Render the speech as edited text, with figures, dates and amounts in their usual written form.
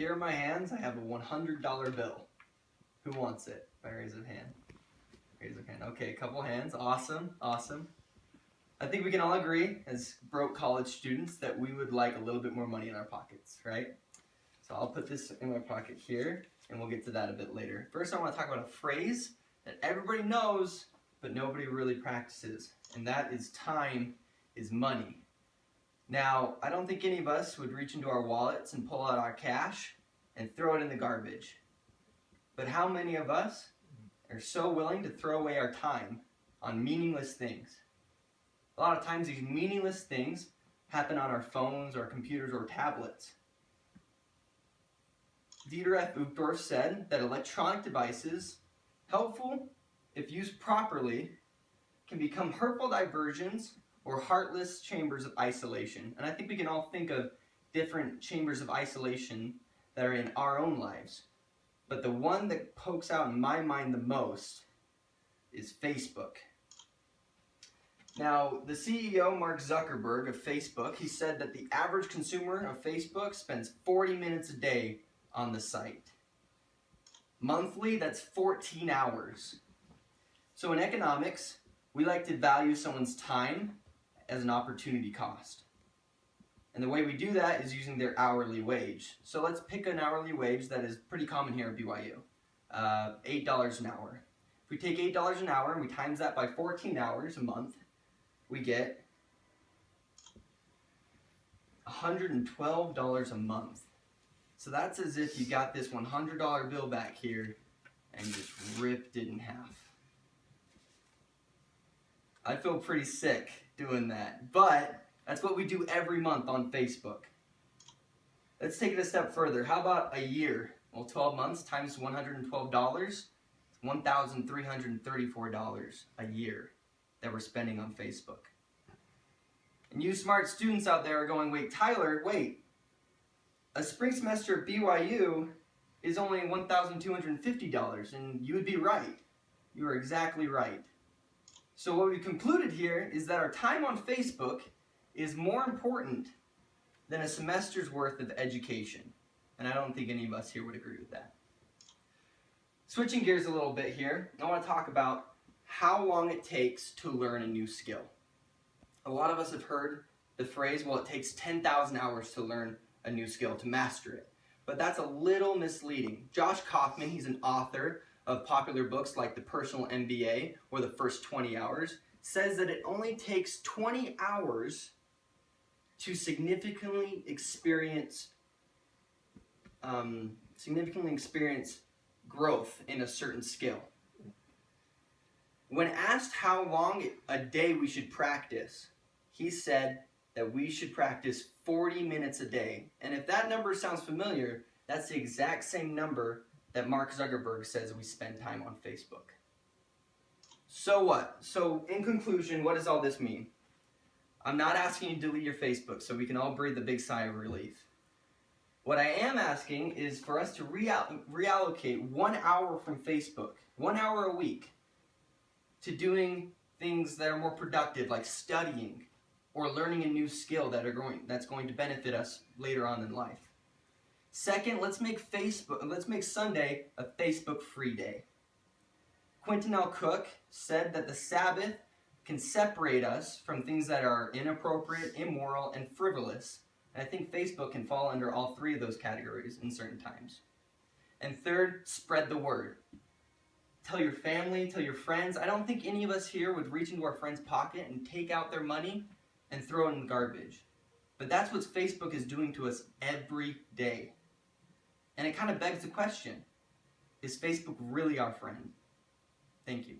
Here in my hands, I have a $100 bill. Who wants it? If I raise a hand. Raise a hand. Okay, a couple hands. Awesome, awesome. I think we can all agree, as broke college students, that we would like a little bit more money in our pockets, right? So I'll put this in my pocket here, and we'll get to that a bit later. First, I want to talk about a phrase that everybody knows, but nobody really practices, and that is time is money. Now, I don't think any of us would reach into our wallets and pull out our cash and throw it in the garbage. But how many of us are so willing to throw away our time on meaningless things? A lot of times these meaningless things happen on our phones or computers or tablets. Dieter F. Uchtdorf said that electronic devices, helpful if used properly, can become hurtful diversions or heartless chambers of isolation. And I think we can all think of different chambers of isolation that are in our own lives. But the one that pokes out in my mind the most is Facebook. Now, the CEO, Mark Zuckerberg of Facebook, he said that the average consumer of Facebook spends 40 minutes a day on the site. Monthly, that's 14 hours. So in economics, we like to value someone's time as an opportunity cost. And the way we do that is using their hourly wage. So let's pick an hourly wage that is pretty common here at BYU. $8 an hour. If we take $8 an hour and we times that by 14 hours a month, we get $112 a month. So that's as if you got this $100 bill back here and just ripped it in half. I feel pretty sick doing that, but that's what we do every month on Facebook. Let's take it a step further. How about a year? Well, 12 months times $112, $1,334 a year that we're spending on Facebook. And you smart students out there are going, wait, Tyler, wait. A spring semester at BYU is only $1,250, and you would be right. You are exactly right. So what we concluded here is that our time on Facebook is more important than a semester's worth of education. And I don't think any of us here would agree with that. Switching gears a little bit here, I want to talk about how long it takes to learn a new skill. A lot of us have heard the phrase, well, it takes 10,000 hours to learn a new skill, to master it. But that's a little misleading. Josh Kaufman, he's an author of popular books like The Personal MBA or The First 20 Hours, says that it only takes 20 hours to significantly experience growth in a certain skill. When asked how long a day we should practice, he said that we should practice 40 minutes a day. And if that number sounds familiar, that's the exact same number that Mark Zuckerberg says we spend time on Facebook. So what? So in conclusion, what does all this mean? I'm not asking you to delete your Facebook so we can all breathe a big sigh of relief. What I am asking is for us to reallocate 1 hour from Facebook, 1 hour a week, to doing things that are more productive, like studying or learning a new skill that's going to benefit us later on in life. Second, let's make Sunday a Facebook-free day. Quentin L. Cook said that the Sabbath can separate us from things that are inappropriate, immoral, and frivolous. And I think Facebook can fall under all three of those categories in certain times. And third, spread the word. Tell your family, tell your friends. I don't think any of us here would reach into our friend's pocket and take out their money and throw it in the garbage. But that's what Facebook is doing to us every day. And it kind of begs the question, is Facebook really our friend? Thank you.